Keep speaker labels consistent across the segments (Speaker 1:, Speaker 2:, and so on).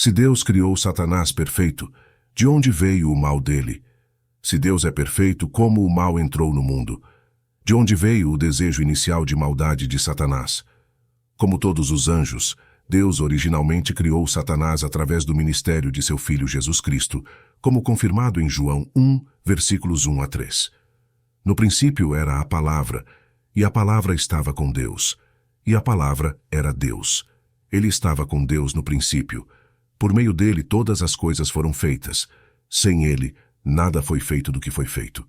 Speaker 1: Se Deus criou Satanás perfeito, de onde veio o mal dele? Se Deus é perfeito, como o mal entrou no mundo? De onde veio o desejo inicial de maldade de Satanás? Como todos os anjos, Deus originalmente criou Satanás através do ministério de seu Filho Jesus Cristo, como confirmado em João 1, versículos 1 a 3. No princípio era a Palavra, e a Palavra estava com Deus, e a Palavra era Deus. Ele estava com Deus no princípio. Por meio dele todas as coisas foram feitas. Sem ele, nada foi feito do que foi feito.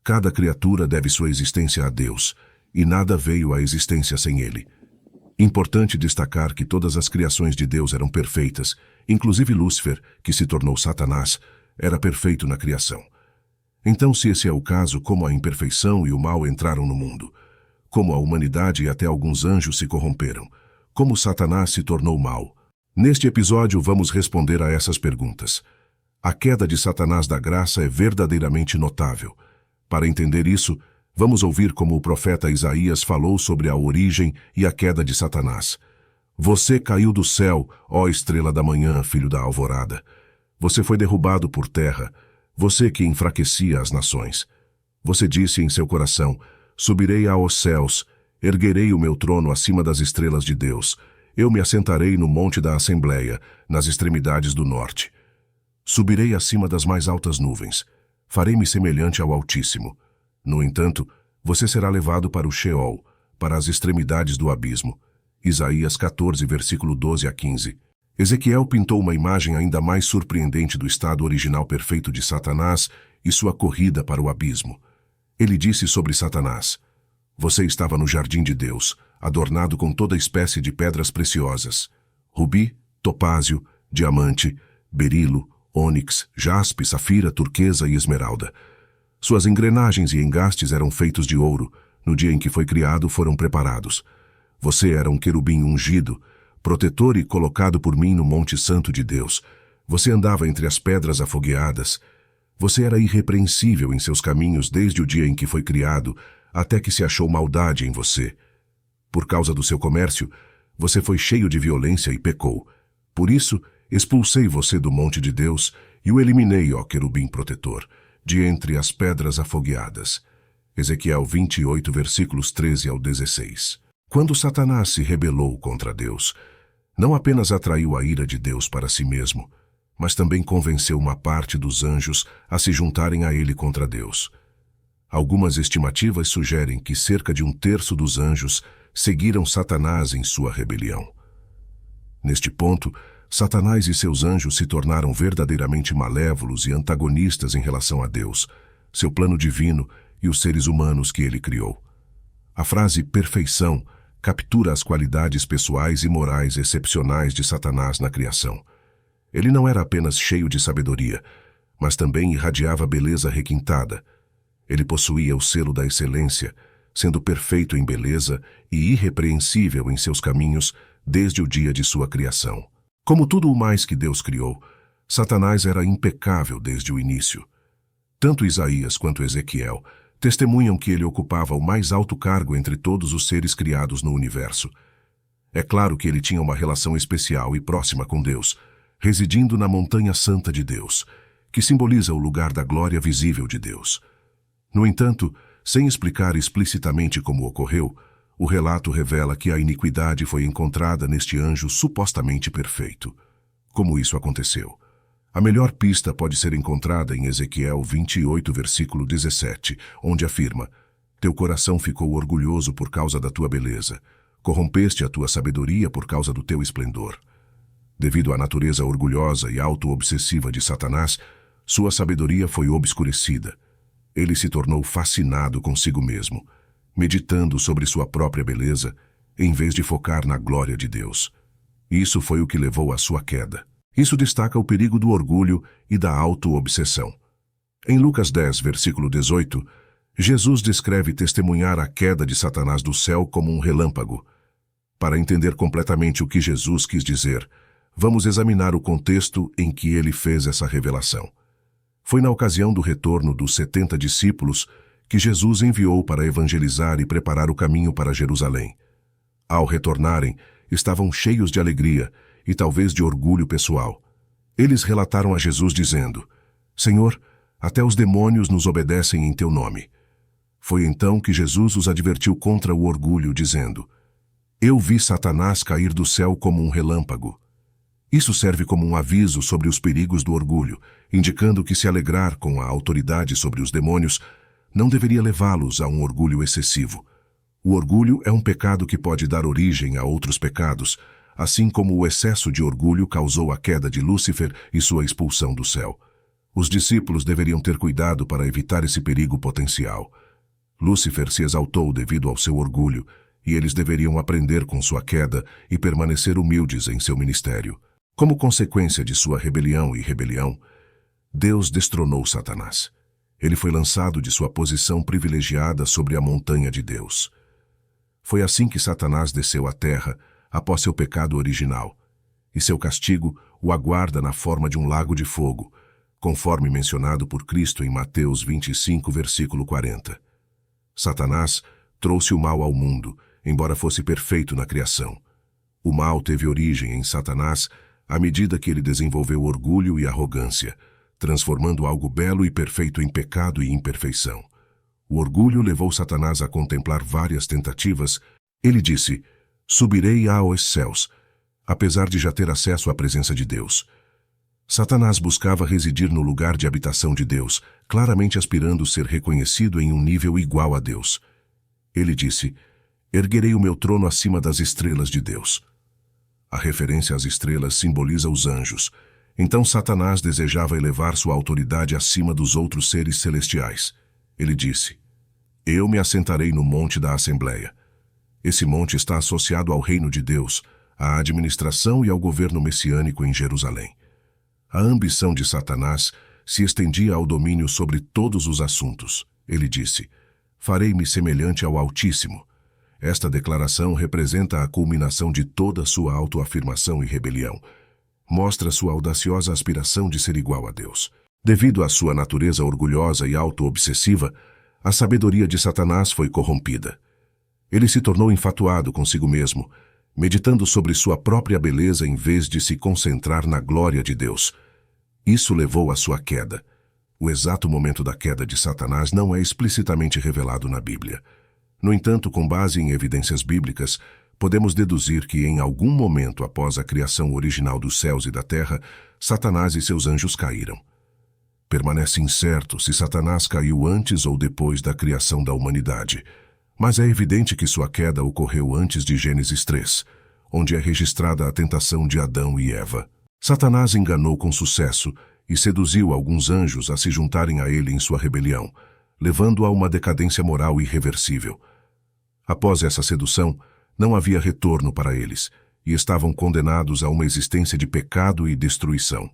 Speaker 1: Cada criatura deve sua existência a Deus, e nada veio à existência sem ele. Importante destacar que todas as criações de Deus eram perfeitas, inclusive Lúcifer, que se tornou Satanás, era perfeito na criação. Então, se esse é o caso, como a imperfeição e o mal entraram no mundo? Como a humanidade e até alguns anjos se corromperam? Como Satanás se tornou mal? Neste episódio, vamos responder a essas perguntas. A queda de Satanás da graça é verdadeiramente notável. Para entender isso, vamos ouvir como o profeta Isaías falou sobre a origem e a queda de Satanás. Você caiu do céu, ó estrela da manhã, filho da alvorada. Você foi derrubado por terra, você que enfraquecia as nações. Você disse em seu coração, subirei aos céus, erguerei o meu trono acima das estrelas de Deus. Eu me assentarei no monte da Assembleia, nas extremidades do norte. Subirei acima das mais altas nuvens. Farei-me semelhante ao Altíssimo. No entanto, você será levado para o Sheol, para as extremidades do abismo. Isaías 14, versículo 12 a 15. Ezequiel pintou uma imagem ainda mais surpreendente do estado original perfeito de Satanás e sua corrida para o abismo. Ele disse sobre Satanás, você estava no jardim de Deus, adornado com toda espécie de pedras preciosas, rubi, topázio, diamante, berilo, ônix, jaspe, safira, turquesa e esmeralda. Suas engrenagens e engastes eram feitos de ouro. No dia em que foi criado, foram preparados. Você era um querubim ungido, protetor e colocado por mim no Monte Santo de Deus. Você andava entre as pedras afogueadas. Você era irrepreensível em seus caminhos desde o dia em que foi criado, até que se achou maldade em você. Por causa do seu comércio, você foi cheio de violência e pecou. Por isso, expulsei você do monte de Deus e o eliminei, ó querubim protetor, de entre as pedras afogueadas. Ezequiel 28, versículos 13 ao 16. Quando Satanás se rebelou contra Deus, não apenas atraiu a ira de Deus para si mesmo, mas também convenceu uma parte dos anjos a se juntarem a ele contra Deus. Algumas estimativas sugerem que cerca de 1/3 dos anjos seguiram Satanás em sua rebelião. Neste ponto, Satanás e seus anjos se tornaram verdadeiramente malévolos e antagonistas em relação a Deus, seu plano divino e os seres humanos que ele criou. A frase perfeição captura as qualidades pessoais e morais excepcionais de Satanás na criação. Ele não era apenas cheio de sabedoria, mas também irradiava beleza requintada. Ele possuía o selo da excelência, sendo perfeito em beleza e irrepreensível em seus caminhos desde o dia de sua criação. Como tudo o mais que Deus criou, Satanás era impecável desde o início. Tanto Isaías quanto Ezequiel testemunham que ele ocupava o mais alto cargo entre todos os seres criados no universo. É claro que ele tinha uma relação especial e próxima com Deus, residindo na montanha santa de Deus, que simboliza o lugar da glória visível de Deus. No entanto, sem explicar explicitamente como ocorreu, o relato revela que a iniquidade foi encontrada neste anjo supostamente perfeito. Como isso aconteceu? A melhor pista pode ser encontrada em Ezequiel 28, versículo 17, onde afirma, teu coração ficou orgulhoso por causa da tua beleza, corrompeste a tua sabedoria por causa do teu esplendor. Devido à natureza orgulhosa e auto-obsessiva de Satanás, sua sabedoria foi obscurecida. Ele se tornou fascinado consigo mesmo, meditando sobre sua própria beleza, em vez de focar na glória de Deus. Isso foi o que levou à sua queda. Isso destaca o perigo do orgulho e da auto-obsessão. Em Lucas 10, versículo 18, Jesus descreve testemunhar a queda de Satanás do céu como um relâmpago. Para entender completamente o que Jesus quis dizer, vamos examinar o contexto em que ele fez essa revelação. Foi na ocasião do retorno dos 70 discípulos que Jesus enviou para evangelizar e preparar o caminho para Jerusalém. Ao retornarem, estavam cheios de alegria e talvez de orgulho pessoal. Eles relataram a Jesus dizendo: Senhor, até os demônios nos obedecem em teu nome. Foi então que Jesus os advertiu contra o orgulho, dizendo: Eu vi Satanás cair do céu como um relâmpago. Isso serve como um aviso sobre os perigos do orgulho, indicando que se alegrar com a autoridade sobre os demônios não deveria levá-los a um orgulho excessivo. O orgulho é um pecado que pode dar origem a outros pecados, assim como o excesso de orgulho causou a queda de Lúcifer e sua expulsão do céu. Os discípulos deveriam ter cuidado para evitar esse perigo potencial. Lúcifer se exaltou devido ao seu orgulho, e eles deveriam aprender com sua queda e permanecer humildes em seu ministério. Como consequência de sua rebelião, Deus destronou Satanás. Ele foi lançado de sua posição privilegiada sobre a montanha de Deus. Foi assim que Satanás desceu à terra após seu pecado original, e seu castigo o aguarda na forma de um lago de fogo, conforme mencionado por Cristo em Mateus 25, versículo 40. Satanás trouxe o mal ao mundo, embora fosse perfeito na criação. O mal teve origem em Satanás à medida que ele desenvolveu orgulho e arrogância, transformando algo belo e perfeito em pecado e imperfeição. O orgulho levou Satanás a contemplar várias tentativas. Ele disse: Subirei aos céus, apesar de já ter acesso à presença de Deus. Satanás buscava residir no lugar de habitação de Deus, claramente aspirando ser reconhecido em um nível igual a Deus. Ele disse: Erguerei o meu trono acima das estrelas de Deus. A referência às estrelas simboliza os anjos. Então Satanás desejava elevar sua autoridade acima dos outros seres celestiais. Ele disse: Eu me assentarei no monte da Assembleia. Esse monte está associado ao reino de Deus, à administração e ao governo messiânico em Jerusalém. A ambição de Satanás se estendia ao domínio sobre todos os assuntos. Ele disse: Farei-me semelhante ao Altíssimo. Esta declaração representa a culminação de toda sua autoafirmação e rebelião. Mostra sua audaciosa aspiração de ser igual a Deus. Devido à sua natureza orgulhosa e auto-obsessiva, a sabedoria de Satanás foi corrompida. Ele se tornou infatuado consigo mesmo, meditando sobre sua própria beleza em vez de se concentrar na glória de Deus. Isso levou à sua queda. O exato momento da queda de Satanás não é explicitamente revelado na Bíblia. No entanto, com base em evidências bíblicas, podemos deduzir que em algum momento após a criação original dos céus e da terra, Satanás e seus anjos caíram. Permanece incerto se Satanás caiu antes ou depois da criação da humanidade, mas é evidente que sua queda ocorreu antes de Gênesis 3, onde é registrada a tentação de Adão e Eva. Satanás enganou com sucesso e seduziu alguns anjos a se juntarem a ele em sua rebelião, levando a uma decadência moral irreversível. Após essa sedução, não havia retorno para eles, e estavam condenados a uma existência de pecado e destruição.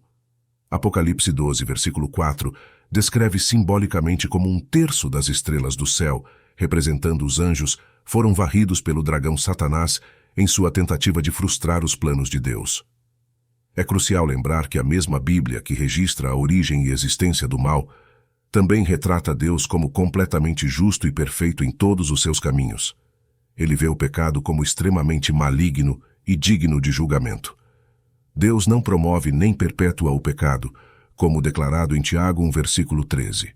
Speaker 1: Apocalipse 12, versículo 4, descreve simbolicamente como 1/3 das estrelas do céu, representando os anjos, foram varridos pelo dragão Satanás em sua tentativa de frustrar os planos de Deus. É crucial lembrar que a mesma Bíblia que registra a origem e existência do mal também retrata Deus como completamente justo e perfeito em todos os seus caminhos. Ele vê o pecado como extremamente maligno e digno de julgamento. Deus não promove nem perpetua o pecado, como declarado em Tiago 1, versículo 13.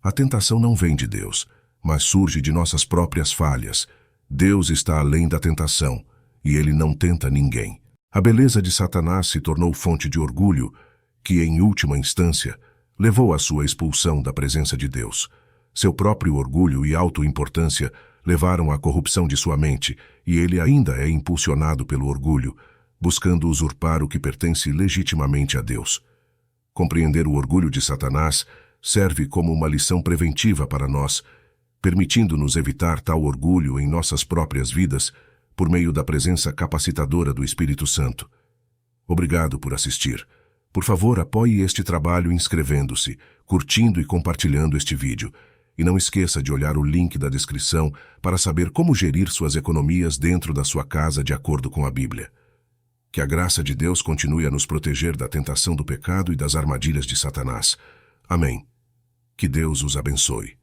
Speaker 1: A tentação não vem de Deus, mas surge de nossas próprias falhas. Deus está além da tentação, e ele não tenta ninguém. A beleza de Satanás se tornou fonte de orgulho, que, em última instância, levou à sua expulsão da presença de Deus. Seu próprio orgulho e autoimportância levaram à corrupção de sua mente, e ele ainda é impulsionado pelo orgulho, buscando usurpar o que pertence legitimamente a Deus. Compreender o orgulho de Satanás serve como uma lição preventiva para nós, permitindo-nos evitar tal orgulho em nossas próprias vidas por meio da presença capacitadora do Espírito Santo. Obrigado por assistir. Por favor, apoie este trabalho inscrevendo-se, curtindo e compartilhando este vídeo. E não esqueça de olhar o link da descrição para saber como gerir suas economias dentro da sua casa de acordo com a Bíblia. Que a graça de Deus continue a nos proteger da tentação do pecado e das armadilhas de Satanás. Amém. Que Deus os abençoe.